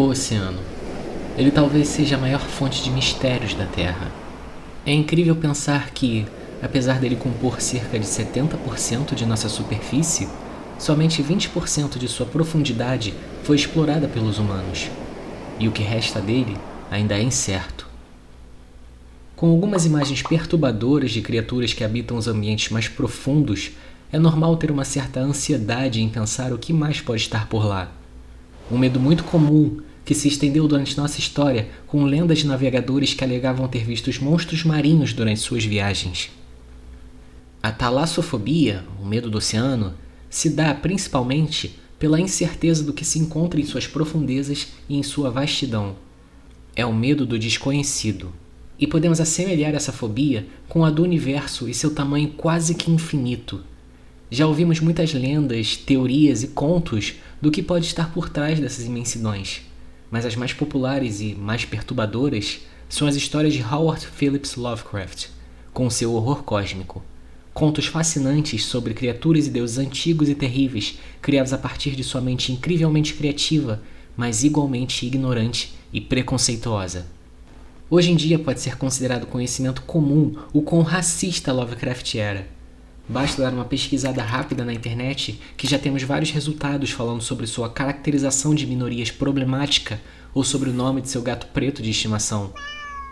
O oceano. Ele talvez seja a maior fonte de mistérios da Terra. É incrível pensar que, apesar dele compor cerca de 70% de nossa superfície, somente 20% de sua profundidade foi explorada pelos humanos. E o que resta dele ainda é incerto. Com algumas imagens perturbadoras de criaturas que habitam os ambientes mais profundos, é normal ter uma certa ansiedade em pensar o que mais pode estar por lá. Um medo muito comum que se estendeu durante nossa história com lendas de navegadores que alegavam ter visto monstros marinhos durante suas viagens. A talassofobia, o medo do oceano, se dá principalmente pela incerteza do que se encontra em suas profundezas e em sua vastidão. É o medo do desconhecido. E podemos assemelhar essa fobia com a do universo e seu tamanho quase que infinito. Já ouvimos muitas lendas, teorias e contos do que pode estar por trás dessas imensidões, mas as mais populares e mais perturbadoras são as histórias de Howard Phillips Lovecraft, com seu horror cósmico. Contos fascinantes sobre criaturas e deuses antigos e terríveis, criados a partir de sua mente incrivelmente criativa, mas igualmente ignorante e preconceituosa. Hoje em dia pode ser considerado conhecimento comum o quão racista Lovecraft era. Basta dar uma pesquisada rápida na internet que já temos vários resultados falando sobre sua caracterização de minorias problemática ou sobre o nome de seu gato preto de estimação.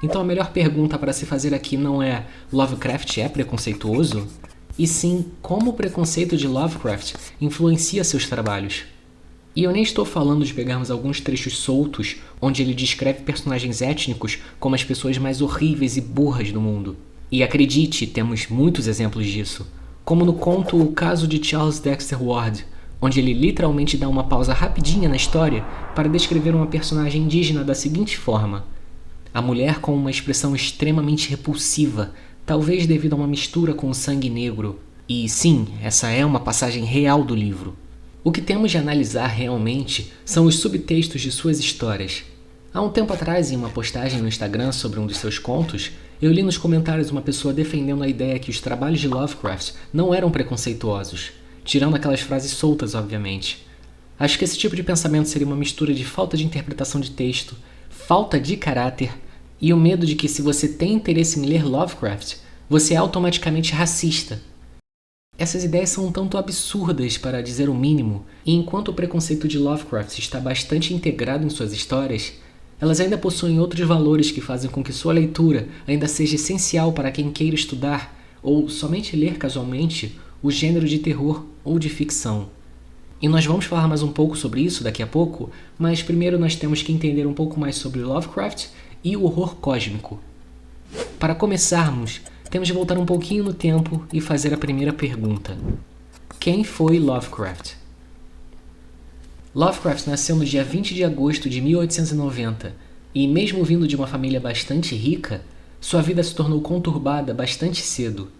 Então a melhor pergunta para se fazer aqui não é Lovecraft é preconceituoso? E sim, como o preconceito de Lovecraft influencia seus trabalhos. E eu nem estou falando de pegarmos alguns trechos soltos onde ele descreve personagens étnicos como as pessoas mais horríveis e burras do mundo. E acredite, temos muitos exemplos disso. Como no conto O Caso de Charles Dexter Ward, onde ele literalmente dá uma pausa rapidinha na história para descrever uma personagem indígena da seguinte forma: a mulher com uma expressão extremamente repulsiva, talvez devido a uma mistura com o sangue negro. E sim, essa é uma passagem real do livro. O que temos de analisar realmente são os subtextos de suas histórias. Há um tempo atrás, em uma postagem no Instagram sobre um dos seus contos, eu li nos comentários uma pessoa defendendo a ideia que os trabalhos de Lovecraft não eram preconceituosos, tirando aquelas frases soltas, obviamente. Acho que esse tipo de pensamento seria uma mistura de falta de interpretação de texto, falta de caráter e o medo de que se você tem interesse em ler Lovecraft, você é automaticamente racista. Essas ideias são um tanto absurdas, para dizer o mínimo, e enquanto o preconceito de Lovecraft está bastante integrado em suas histórias, elas ainda possuem outros valores que fazem com que sua leitura ainda seja essencial para quem queira estudar, ou somente ler casualmente, o gênero de terror ou de ficção. E nós vamos falar mais um pouco sobre isso daqui a pouco, mas primeiro nós temos que entender um pouco mais sobre Lovecraft e o horror cósmico. Para começarmos, temos de voltar um pouquinho no tempo e fazer a primeira pergunta. Quem foi Lovecraft? Lovecraft nasceu no dia 20 de agosto de 1890 e, mesmo vindo de uma família bastante rica, sua vida se tornou conturbada bastante cedo.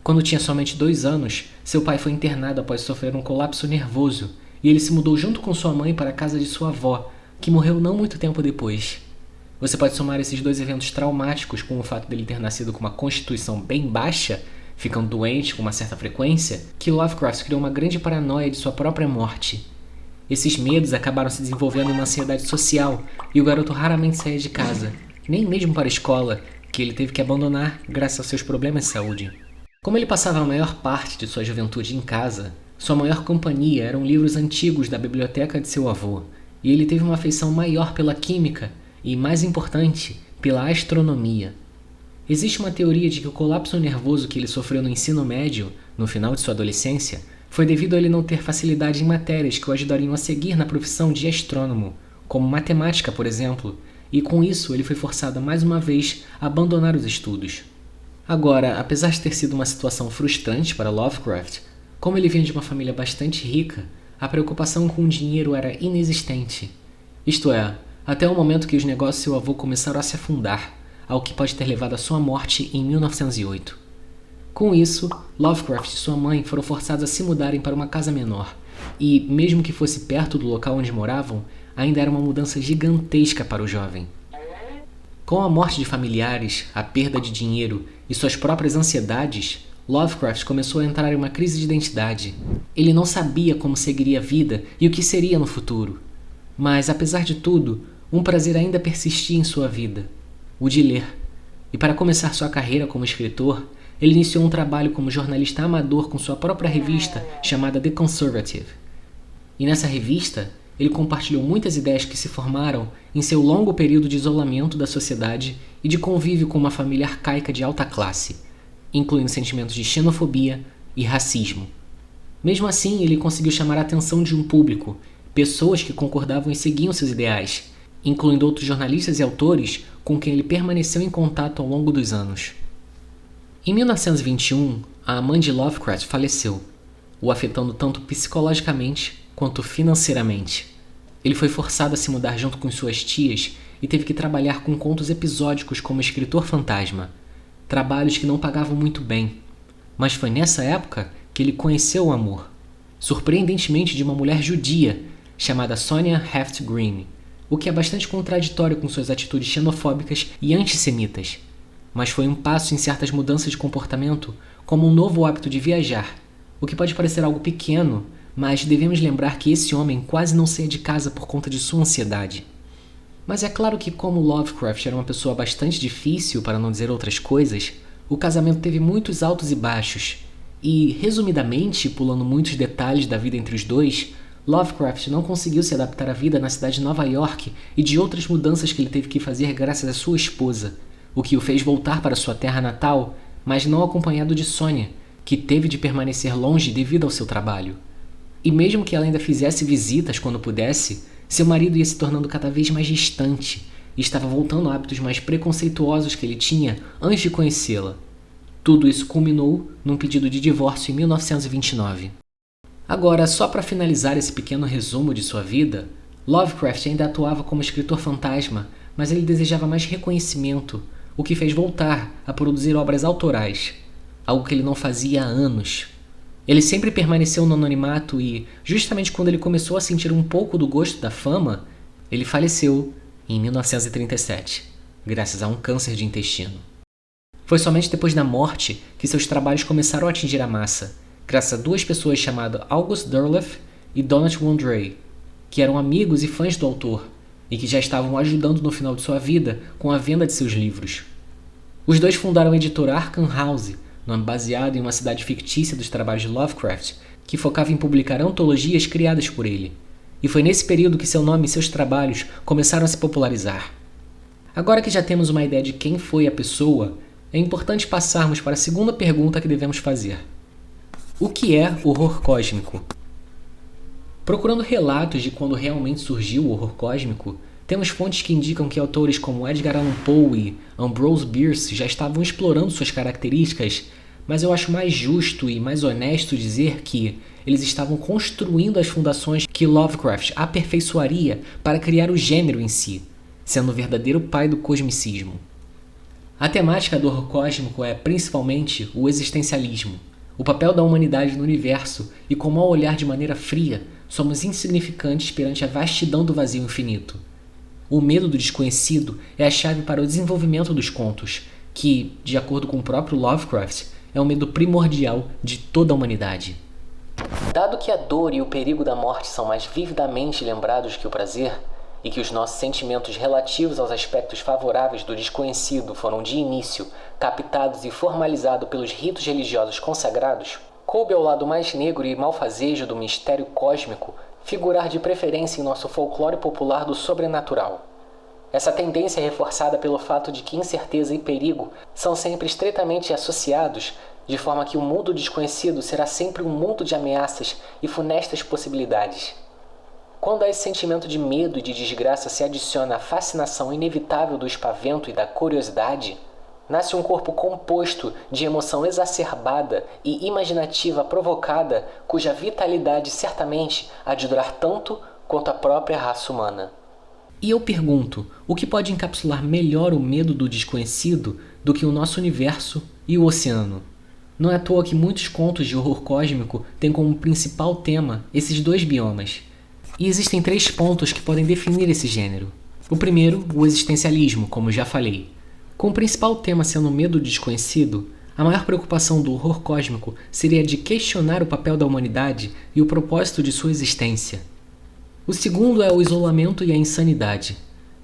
Quando tinha somente 2 anos, seu pai foi internado após sofrer um colapso nervoso e ele se mudou junto com sua mãe para a casa de sua avó, que morreu não muito tempo depois. Você pode somar esses 2 eventos traumáticos com o fato dele ter nascido com uma constituição bem baixa, ficando doente com uma certa frequência, que Lovecraft criou uma grande paranoia de sua própria morte. Esses medos acabaram se desenvolvendo em uma ansiedade social e o garoto raramente saía de casa, nem mesmo para a escola, que ele teve que abandonar graças aos seus problemas de saúde. Como ele passava a maior parte de sua juventude em casa, sua maior companhia eram livros antigos da biblioteca de seu avô, e ele teve uma afeição maior pela química e, mais importante, pela astronomia. Existe uma teoria de que o colapso nervoso que ele sofreu no ensino médio, no final de sua adolescência, foi devido a ele não ter facilidade em matérias que o ajudariam a seguir na profissão de astrônomo, como matemática, por exemplo, e com isso ele foi forçado mais uma vez a abandonar os estudos. Agora, apesar de ter sido uma situação frustrante para Lovecraft, como ele vinha de uma família bastante rica, a preocupação com o dinheiro era inexistente. Isto é, até o momento que os negócios de seu avô começaram a se afundar, ao que pode ter levado à sua morte em 1908. Com isso, Lovecraft e sua mãe foram forçados a se mudarem para uma casa menor, e, mesmo que fosse perto do local onde moravam, ainda era uma mudança gigantesca para o jovem. Com a morte de familiares, a perda de dinheiro e suas próprias ansiedades, Lovecraft começou a entrar em uma crise de identidade. Ele não sabia como seguiria a vida e o que seria no futuro. Mas, apesar de tudo, um prazer ainda persistia em sua vida: o de ler. E para começar sua carreira como escritor, ele iniciou um trabalho como jornalista amador com sua própria revista chamada The Conservative. E nessa revista, ele compartilhou muitas ideias que se formaram em seu longo período de isolamento da sociedade e de convívio com uma família arcaica de alta classe, incluindo sentimentos de xenofobia e racismo. Mesmo assim, ele conseguiu chamar a atenção de um público, pessoas que concordavam e seguiam seus ideais, incluindo outros jornalistas e autores com quem ele permaneceu em contato ao longo dos anos. Em 1921, a mãe de Lovecraft faleceu, o afetando tanto psicologicamente quanto financeiramente. Ele foi forçado a se mudar junto com suas tias e teve que trabalhar com contos episódicos como escritor fantasma, trabalhos que não pagavam muito bem. Mas foi nessa época que ele conheceu o amor, surpreendentemente de uma mulher judia chamada Sonia Heft Green, o que é bastante contraditório com suas atitudes xenofóbicas e antissemitas. Mas foi um passo em certas mudanças de comportamento, como um novo hábito de viajar, o que pode parecer algo pequeno, mas devemos lembrar que esse homem quase não saía de casa por conta de sua ansiedade. Mas é claro que, como Lovecraft era uma pessoa bastante difícil, para não dizer outras coisas, o casamento teve muitos altos e baixos, e, resumidamente, pulando muitos detalhes da vida entre os dois, Lovecraft não conseguiu se adaptar à vida na cidade de Nova York e de outras mudanças que ele teve que fazer graças à sua esposa, o que o fez voltar para sua terra natal, mas não acompanhado de Sonia, que teve de permanecer longe devido ao seu trabalho. E mesmo que ela ainda fizesse visitas quando pudesse, seu marido ia se tornando cada vez mais distante e estava voltando a hábitos mais preconceituosos que ele tinha antes de conhecê-la. Tudo isso culminou num pedido de divórcio em 1929. Agora, só para finalizar esse pequeno resumo de sua vida, Lovecraft ainda atuava como escritor fantasma, mas ele desejava mais reconhecimento, o que fez voltar a produzir obras autorais, algo que ele não fazia há anos. Ele sempre permaneceu no anonimato e, justamente quando ele começou a sentir um pouco do gosto da fama, ele faleceu em 1937, graças a um câncer de intestino. Foi somente depois da morte que seus trabalhos começaram a atingir a massa, graças a duas pessoas chamadas August Derleth e Donald Wondrei, que eram amigos e fãs do autor, e que já estavam o ajudando no final de sua vida com a venda de seus livros. Os dois fundaram a editora Arkham House, nome baseado em uma cidade fictícia dos trabalhos de Lovecraft, que focava em publicar antologias criadas por ele. E foi nesse período que seu nome e seus trabalhos começaram a se popularizar. Agora que já temos uma ideia de quem foi a pessoa, é importante passarmos para a segunda pergunta que devemos fazer. O que é horror cósmico? Procurando relatos de quando realmente surgiu o horror cósmico, temos fontes que indicam que autores como Edgar Allan Poe e Ambrose Bierce já estavam explorando suas características, mas eu acho mais justo e mais honesto dizer que eles estavam construindo as fundações que Lovecraft aperfeiçoaria para criar o gênero em si, sendo o verdadeiro pai do cosmicismo. A temática do horror cósmico é principalmente o existencialismo, o papel da humanidade no universo e como, ao olhar de maneira fria, somos insignificantes perante a vastidão do vazio infinito. O medo do desconhecido é a chave para o desenvolvimento dos contos, que, de acordo com o próprio Lovecraft, é um medo primordial de toda a humanidade. Dado que a dor e o perigo da morte são mais vividamente lembrados que o prazer, e que os nossos sentimentos relativos aos aspectos favoráveis do desconhecido foram de início captados e formalizados pelos ritos religiosos consagrados, coube ao lado mais negro e malfazejo do mistério cósmico figurar de preferência em nosso folclore popular do sobrenatural. Essa tendência é reforçada pelo fato de que incerteza e perigo são sempre estreitamente associados, de forma que o mundo desconhecido será sempre um mundo de ameaças e funestas possibilidades. Quando a esse sentimento de medo e de desgraça se adiciona a fascinação inevitável do espavento e da curiosidade, nasce um corpo composto de emoção exacerbada e imaginativa provocada, cuja vitalidade certamente há de durar tanto quanto a própria raça humana. E eu pergunto, o que pode encapsular melhor o medo do desconhecido do que o nosso universo e o oceano? Não é à toa que muitos contos de horror cósmico têm como principal tema esses dois biomas. E existem 3 pontos que podem definir esse gênero. O primeiro, o existencialismo, como já falei. Com o principal tema sendo o medo do desconhecido, a maior preocupação do horror cósmico seria de questionar o papel da humanidade e o propósito de sua existência. O segundo é o isolamento e a insanidade.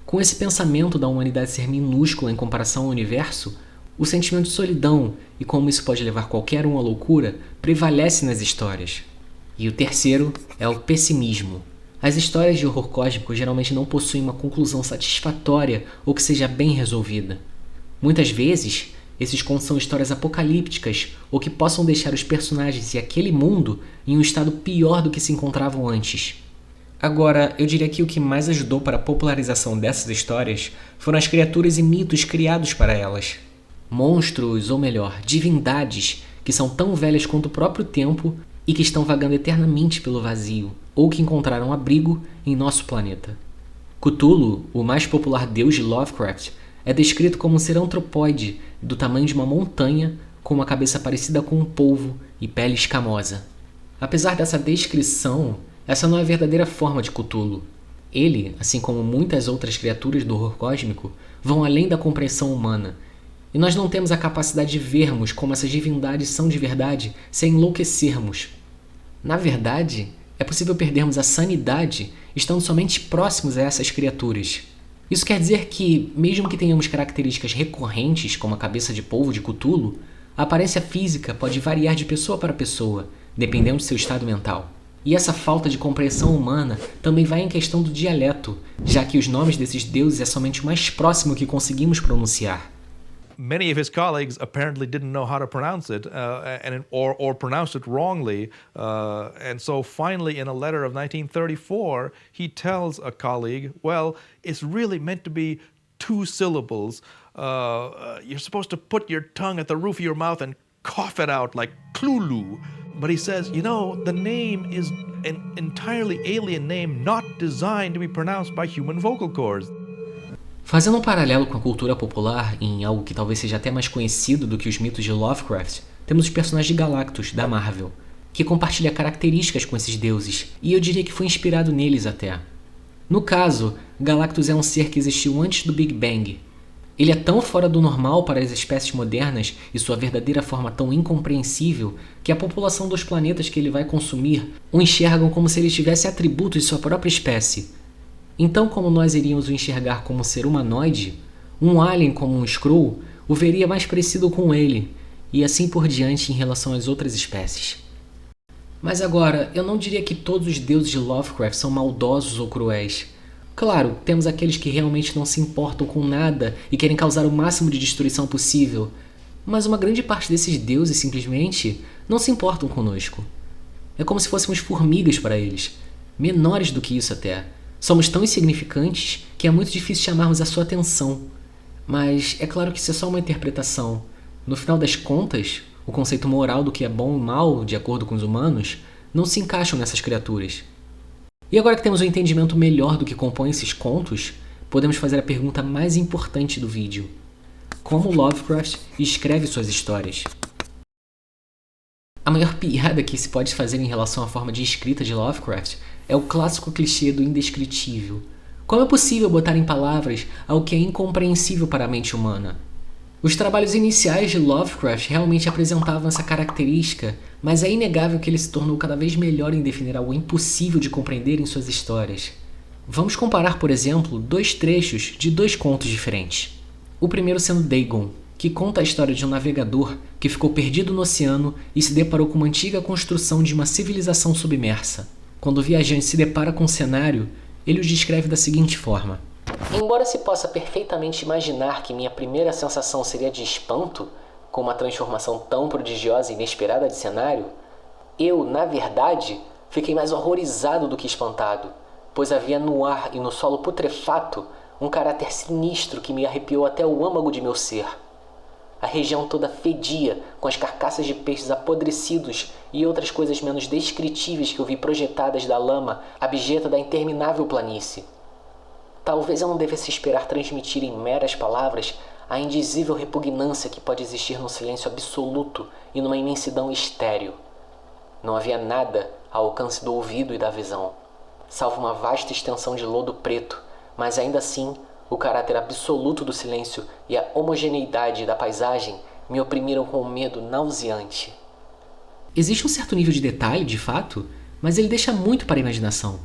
Com esse pensamento da humanidade ser minúscula em comparação ao universo, o sentimento de solidão e como isso pode levar qualquer um à loucura prevalece nas histórias. E o terceiro é o pessimismo. As histórias de horror cósmico geralmente não possuem uma conclusão satisfatória ou que seja bem resolvida. Muitas vezes, esses contos são histórias apocalípticas ou que possam deixar os personagens e aquele mundo em um estado pior do que se encontravam antes. Agora, eu diria que o que mais ajudou para a popularização dessas histórias foram as criaturas e mitos criados para elas. Monstros, ou melhor, divindades, que são tão velhas quanto o próprio tempo e que estão vagando eternamente pelo vazio, ou que encontraram abrigo em nosso planeta. Cthulhu, o mais popular deus de Lovecraft, é descrito como um ser antropóide do tamanho de uma montanha, com uma cabeça parecida com um polvo e pele escamosa. Apesar dessa descrição, essa não é a verdadeira forma de Cthulhu. Ele, assim como muitas outras criaturas do horror cósmico, vão além da compreensão humana, e nós não temos a capacidade de vermos como essas divindades são de verdade sem enlouquecermos. Na verdade, é possível perdermos a sanidade estando somente próximos a essas criaturas. Isso quer dizer que, mesmo que tenhamos características recorrentes, como a cabeça de polvo de Cthulhu, a aparência física pode variar de pessoa para pessoa, dependendo de seu estado mental. E essa falta de compreensão humana também vai em questão do dialeto, já que os nomes desses deuses é somente o mais próximo que conseguimos pronunciar. Many of his colleagues apparently didn't know how to pronounce it, or pronounced it wrongly. And so finally, in a letter of 1934, he tells a colleague, well, it's really meant to be 2 syllables. You're supposed to put your tongue at the roof of your mouth and cough it out like Cthulhu. But he says, the name is an entirely alien name, not designed to be pronounced by human vocal cords. Fazendo um paralelo com a cultura popular, em algo que talvez seja até mais conhecido do que os mitos de Lovecraft, temos os personagens de Galactus, da Marvel, que compartilha características com esses deuses, e eu diria que foi inspirado neles até. No caso, Galactus é um ser que existiu antes do Big Bang. Ele é tão fora do normal para as espécies modernas e sua verdadeira forma tão incompreensível que a população dos planetas que ele vai consumir o enxergam como se ele tivesse atributos de sua própria espécie. Então, como nós iríamos o enxergar como um ser humanoide, um alien como um Skrull o veria mais parecido com ele, e assim por diante em relação às outras espécies. Mas agora, eu não diria que todos os deuses de Lovecraft são maldosos ou cruéis. Claro, temos aqueles que realmente não se importam com nada e querem causar o máximo de destruição possível, mas uma grande parte desses deuses simplesmente não se importam conosco. É como se fôssemos formigas para eles, menores do que isso até. Somos tão insignificantes que é muito difícil chamarmos a sua atenção. Mas é claro que isso é só uma interpretação. No final das contas, o conceito moral do que é bom e mal, de acordo com os humanos, não se encaixam nessas criaturas. E agora que temos um entendimento melhor do que compõe esses contos, podemos fazer a pergunta mais importante do vídeo. Como Lovecraft escreve suas histórias? A maior piada que se pode fazer em relação à forma de escrita de Lovecraft é o clássico clichê do indescritível. Como é possível botar em palavras algo que é incompreensível para a mente humana? Os trabalhos iniciais de Lovecraft realmente apresentavam essa característica, mas é inegável que ele se tornou cada vez melhor em definir algo impossível de compreender em suas histórias. Vamos comparar, por exemplo, 2 trechos de 2 contos diferentes. O primeiro sendo Dagon, que conta a história de um navegador que ficou perdido no oceano e se deparou com uma antiga construção de uma civilização submersa. Quando o viajante se depara com o cenário, ele o descreve da seguinte forma: embora se possa perfeitamente imaginar que minha primeira sensação seria de espanto, com uma transformação tão prodigiosa e inesperada de cenário, eu, na verdade, fiquei mais horrorizado do que espantado, pois havia no ar e no solo putrefato um caráter sinistro que me arrepiou até o âmago de meu ser. A região toda fedia, com as carcaças de peixes apodrecidos e outras coisas menos descritíveis que eu vi projetadas da lama abjeta da interminável planície. Talvez eu não devesse esperar transmitir em meras palavras a indizível repugnância que pode existir num silêncio absoluto e numa imensidão estéril. Não havia nada ao alcance do ouvido e da visão, salvo uma vasta extensão de lodo preto, mas ainda assim o caráter absoluto do silêncio e a homogeneidade da paisagem me oprimiram com um medo nauseante. Existe um certo nível de detalhe, de fato, mas ele deixa muito para a imaginação.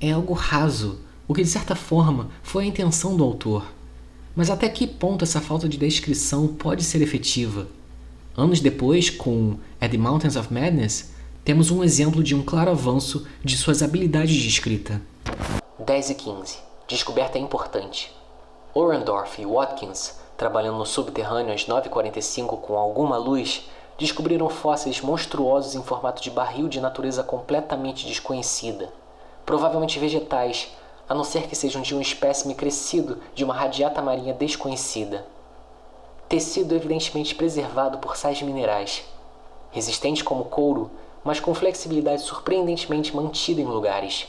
é algo raso, o que de certa forma foi a intenção do autor. Mas até que ponto essa falta de descrição pode ser efetiva? Anos depois, com At the Mountains of Madness, temos um exemplo de um claro avanço de suas habilidades de escrita. 10 e 15. Descoberta importante. Orendorff e Watkins, trabalhando no subterrâneo às 9h45 com alguma luz, descobriram fósseis monstruosos em formato de barril de natureza completamente desconhecida, provavelmente vegetais, a não ser que sejam de um espécime crescido de uma radiata marinha desconhecida. Tecido evidentemente preservado por sais minerais, resistente como couro, mas com flexibilidade surpreendentemente mantida em lugares.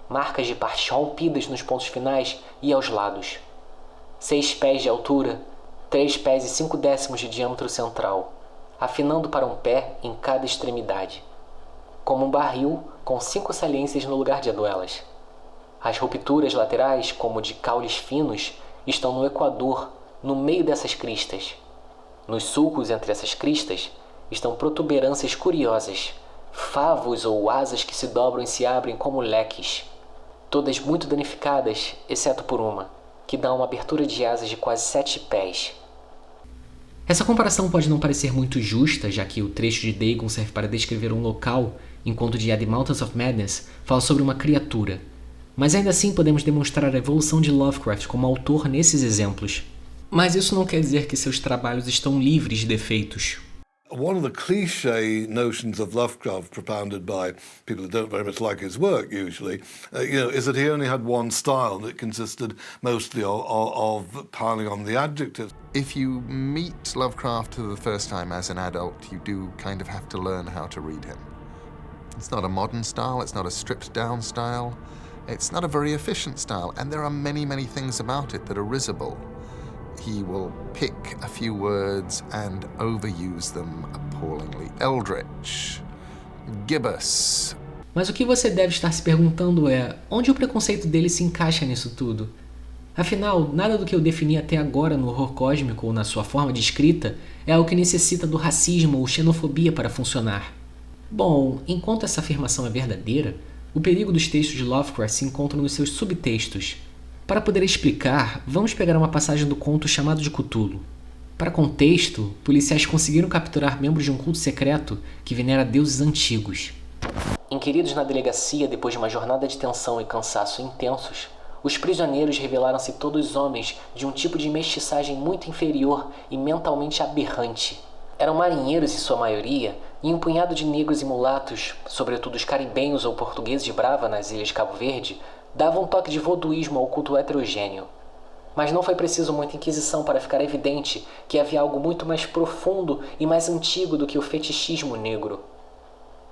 Marcas de partes rompidas nos pontos finais e aos lados. 6 pés de altura, 3 pés e 5 décimos de diâmetro central, afinando para um pé em cada extremidade. Como um barril com 5 saliências no lugar de aduelas. As rupturas laterais, como de caules finos, estão no equador, no meio dessas cristas. Nos sulcos entre essas cristas estão protuberâncias curiosas, favos ou asas que se dobram e se abrem como leques, todas muito danificadas, exceto por uma, que dá uma abertura de asas de quase 7 pés. Essa comparação pode não parecer muito justa, já que o trecho de Dagon serve para descrever um local, enquanto de At the Mountains of Madness fala sobre uma criatura. Mas ainda assim podemos demonstrar a evolução de Lovecraft como autor nesses exemplos. Mas isso não quer dizer que seus trabalhos estão livres de defeitos. One of the cliché notions of Lovecraft propounded by people who don't very much like his work usually, is that he only had one style that consisted mostly of piling on the adjectives. If you meet Lovecraft for the first time as an adult, you do kind of have to learn how to read him. It's not a modern style, it's not a stripped down style, it's not a very efficient style, and there are many, many things about it that are risible. He will pick a few words and overuse them appallingly. Eldritch, gibbous. Mas o que você deve estar se perguntando é, onde o preconceito dele se encaixa nisso tudo? Afinal, nada do que eu defini até agora no horror cósmico ou na sua forma de escrita é algo que necessita do racismo ou xenofobia para funcionar. Bom, enquanto essa afirmação é verdadeira, o perigo dos textos de Lovecraft se encontra nos seus subtextos. Para poder explicar, vamos pegar uma passagem do conto chamado de Cthulhu. Para contexto, policiais conseguiram capturar membros de um culto secreto que venera deuses antigos. Inquiridos na delegacia depois de uma jornada de tensão e cansaço intensos, os prisioneiros revelaram-se todos homens de um tipo de mestiçagem muito inferior e mentalmente aberrante. Eram marinheiros em sua maioria, e um punhado de negros e mulatos, sobretudo os caribenhos ou portugueses de Brava nas ilhas de Cabo Verde, dava um toque de voduísmo ao culto heterogêneo. Mas não foi preciso muita inquisição para ficar evidente que havia algo muito mais profundo e mais antigo do que o fetichismo negro.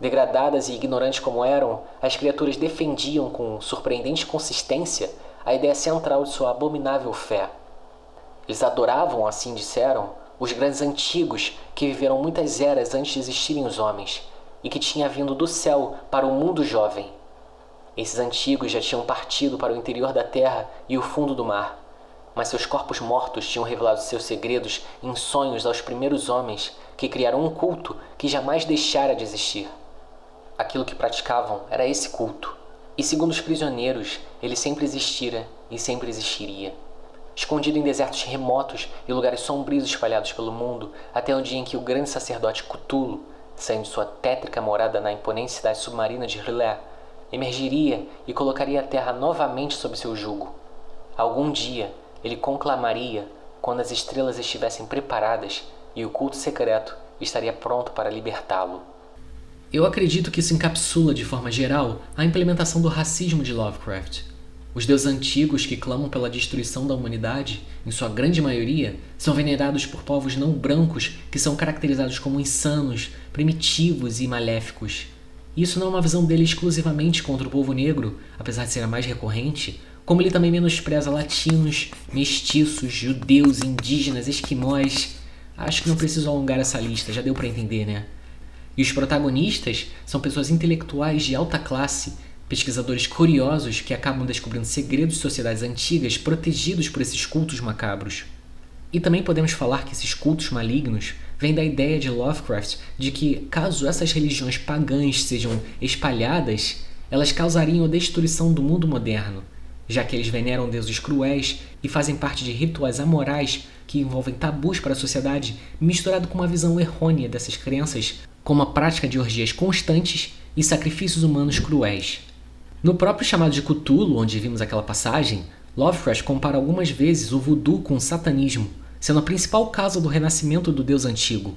Degradadas e ignorantes como eram, as criaturas defendiam com surpreendente consistência a ideia central de sua abominável fé. Eles adoravam, assim disseram, os grandes antigos que viveram muitas eras antes de existirem os homens e que tinha vindo do céu para o mundo jovem. Esses antigos já tinham partido para o interior da terra e o fundo do mar, mas seus corpos mortos tinham revelado seus segredos em sonhos aos primeiros homens que criaram um culto que jamais deixara de existir. Aquilo que praticavam era esse culto, e segundo os prisioneiros, ele sempre existira e sempre existiria. Escondido em desertos remotos e lugares sombrios espalhados pelo mundo, até o dia em que o grande sacerdote Cthulhu, saindo de sua tétrica morada na imponente cidade submarina de R'lyeh, emergiria e colocaria a Terra novamente sob seu jugo. Algum dia, ele conclamaria quando as estrelas estivessem preparadas e o culto secreto estaria pronto para libertá-lo. Eu acredito que isso encapsula, de forma geral, a implementação do racismo de Lovecraft. Os deuses antigos que clamam pela destruição da humanidade, em sua grande maioria, são venerados por povos não brancos que são caracterizados como insanos, primitivos e maléficos. Isso não é uma visão dele exclusivamente contra o povo negro, apesar de ser a mais recorrente, como ele também menospreza latinos, mestiços, judeus, indígenas, esquimós. Acho que não preciso alongar essa lista, já deu para entender, né? E os protagonistas são pessoas intelectuais de alta classe, pesquisadores curiosos que acabam descobrindo segredos de sociedades antigas protegidos por esses cultos macabros. E também podemos falar que esses cultos malignos vêm da ideia de Lovecraft de que, caso essas religiões pagãs sejam espalhadas, elas causariam a destruição do mundo moderno, já que eles veneram deuses cruéis e fazem parte de rituais amorais que envolvem tabus para a sociedade, misturado com uma visão errônea dessas crenças, como a prática de orgias constantes e sacrifícios humanos cruéis. No próprio chamado de Cthulhu, onde vimos aquela passagem, Lovecraft compara algumas vezes o voodoo com o satanismo, sendo a principal causa do renascimento do deus antigo.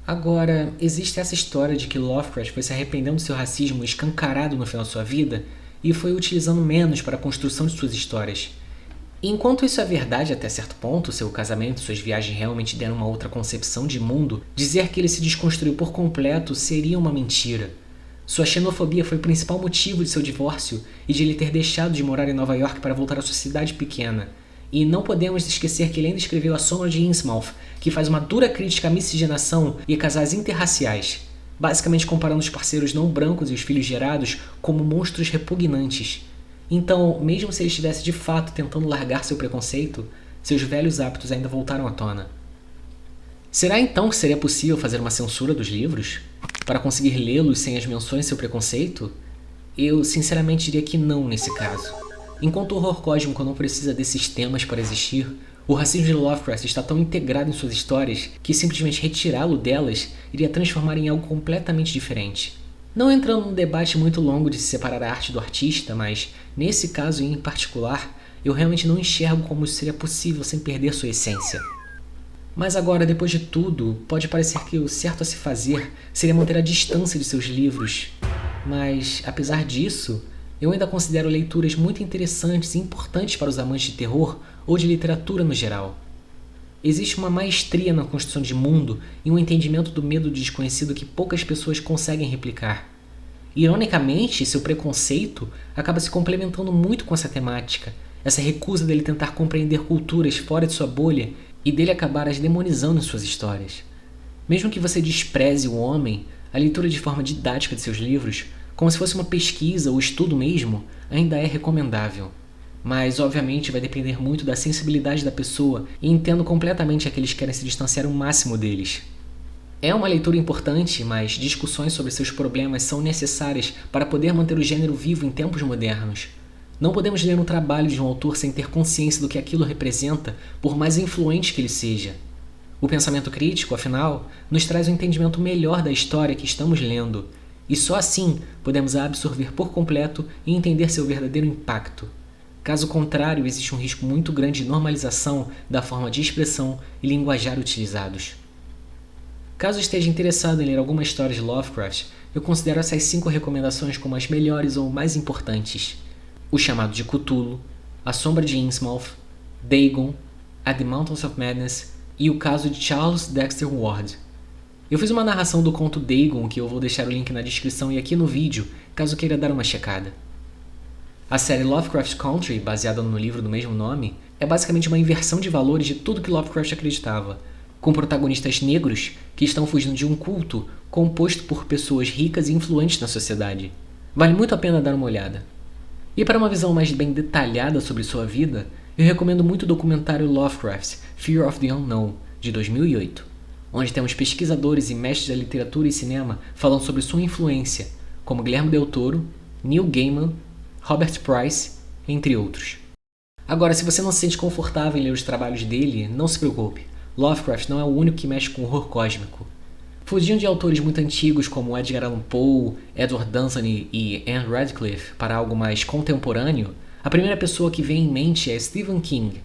Agora, existe essa história de que Lovecraft foi se arrependendo do seu racismo escancarado no final de sua vida e foi utilizando menos para a construção de suas histórias. E enquanto isso é verdade até certo ponto, seu casamento e suas viagens realmente deram uma outra concepção de mundo, dizer que ele se desconstruiu por completo seria uma mentira. Sua xenofobia foi o principal motivo de seu divórcio e de ele ter deixado de morar em Nova York para voltar à sua cidade pequena. E não podemos esquecer que ele ainda escreveu A Sombra de Innsmouth, que faz uma dura crítica à miscigenação e casais interraciais, basicamente comparando os parceiros não brancos e os filhos gerados como monstros repugnantes. Então, mesmo se ele estivesse de fato tentando largar seu preconceito, seus velhos hábitos ainda voltaram à tona. Será então que seria possível fazer uma censura dos livros? Para conseguir lê-los sem as menções de seu preconceito? Eu sinceramente diria que não nesse caso. Enquanto o horror cósmico não precisa desses temas para existir, o racismo de Lovecraft está tão integrado em suas histórias que simplesmente retirá-lo delas iria transformar em algo completamente diferente. Não entrando num debate muito longo de se separar a arte do artista, mas, nesse caso em particular, eu realmente não enxergo como isso seria possível sem perder sua essência. Mas agora, depois de tudo, pode parecer que o certo a se fazer seria manter a distância de seus livros. Mas, apesar disso, eu ainda considero leituras muito interessantes e importantes para os amantes de terror ou de literatura no geral. Existe uma maestria na construção de mundo e um entendimento do medo do desconhecido que poucas pessoas conseguem replicar. Ironicamente, seu preconceito acaba se complementando muito com essa temática, essa recusa dele tentar compreender culturas fora de sua bolha e dele acabar as demonizando em suas histórias. Mesmo que você despreze o homem, a leitura de forma didática de seus livros, como se fosse uma pesquisa ou estudo mesmo, ainda é recomendável. Mas, obviamente, vai depender muito da sensibilidade da pessoa e entendo completamente aqueles que querem se distanciar o máximo deles. É uma leitura importante, mas discussões sobre seus problemas são necessárias para poder manter o gênero vivo em tempos modernos. Não podemos ler um trabalho de um autor sem ter consciência do que aquilo representa, por mais influente que ele seja. O pensamento crítico, afinal, nos traz um entendimento melhor da história que estamos lendo, e só assim podemos a absorver por completo e entender seu verdadeiro impacto. Caso contrário, existe um risco muito grande de normalização da forma de expressão e linguajar utilizados. Caso esteja interessado em ler alguma história de Lovecraft, eu considero essas 5 recomendações como as melhores ou mais importantes: O Chamado de Cthulhu, A Sombra de Innsmouth, Dagon, At the Mountains of Madness e o caso de Charles Dexter Ward. Eu fiz uma narração do conto Dagon, que eu vou deixar o link na descrição e aqui no vídeo, caso queira dar uma checada. A série Lovecraft Country, baseada no livro do mesmo nome, é basicamente uma inversão de valores de tudo que Lovecraft acreditava, com protagonistas negros que estão fugindo de um culto composto por pessoas ricas e influentes na sociedade. Vale muito a pena dar uma olhada. E para uma visão mais bem detalhada sobre sua vida, eu recomendo muito o documentário Lovecraft, Fear of the Unknown, de 2008, onde temos pesquisadores e mestres da literatura e cinema falando sobre sua influência, como Guillermo del Toro, Neil Gaiman, Robert Price, entre outros. Agora, se você não se sente confortável em ler os trabalhos dele, não se preocupe. Lovecraft não é o único que mexe com horror cósmico. Fugindo de autores muito antigos como Edgar Allan Poe, Edward Dunsany e Anne Radcliffe para algo mais contemporâneo, a primeira pessoa que vem em mente é Stephen King.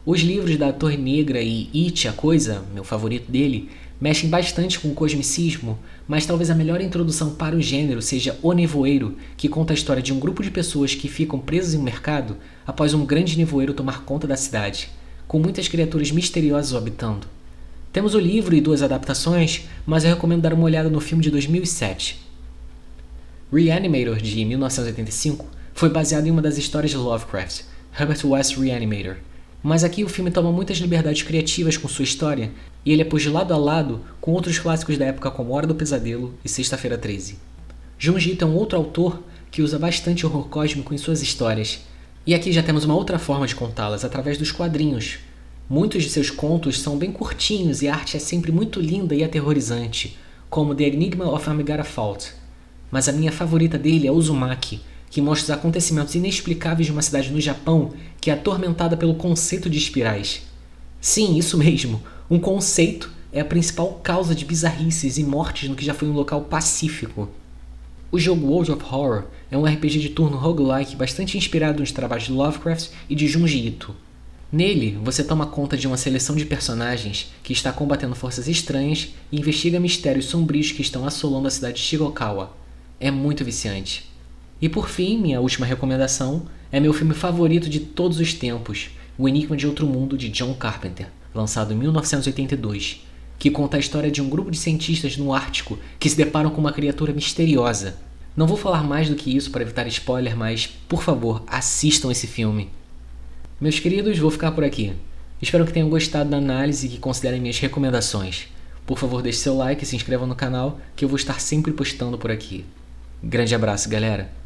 Os livros da Torre Negra e It, a Coisa, meu favorito dele, mexem bastante com o cosmicismo, mas talvez a melhor introdução para o gênero seja O Nevoeiro, que conta a história de um grupo de pessoas que ficam presas em um mercado após um grande nevoeiro tomar conta da cidade, com muitas criaturas misteriosas o habitando. Temos o livro e 2 adaptações, mas eu recomendo dar uma olhada no filme de 2007. Reanimator, de 1985, foi baseado em uma das histórias de Lovecraft, Herbert West Reanimator, mas aqui o filme toma muitas liberdades criativas com sua história e ele é posto lado a lado com outros clássicos da época como Hora do Pesadelo e Sexta-feira 13. Junji Ito é um outro autor que usa bastante horror cósmico em suas histórias, e aqui já temos uma outra forma de contá-las, através dos quadrinhos. Muitos de seus contos são bem curtinhos e a arte é sempre muito linda e aterrorizante, como The Enigma of Amigara Fault. mas a minha favorita dele é Uzumaki, que mostra os acontecimentos inexplicáveis de uma cidade no Japão que é atormentada pelo conceito de espirais. Sim, isso mesmo, um conceito é a principal causa de bizarrices e mortes no que já foi um local pacífico. O jogo World of Horror é um RPG de turno roguelike bastante inspirado nos trabalhos de Lovecraft e de Junji Ito. Nele, você toma conta de uma seleção de personagens que está combatendo forças estranhas e investiga mistérios sombrios que estão assolando a cidade de Shigokawa. É muito viciante. E por fim, minha última recomendação é meu filme favorito de todos os tempos, O Enigma de Outro Mundo, de John Carpenter, lançado em 1982, que conta a história de um grupo de cientistas no Ártico que se deparam com uma criatura misteriosa. Não vou falar mais do que isso para evitar spoiler, mas, por favor, assistam esse filme. Meus queridos, vou ficar por aqui. Espero que tenham gostado da análise e que considerem minhas recomendações. Por favor, deixe seu like e se inscreva no canal, que eu vou estar sempre postando por aqui. Grande abraço, galera!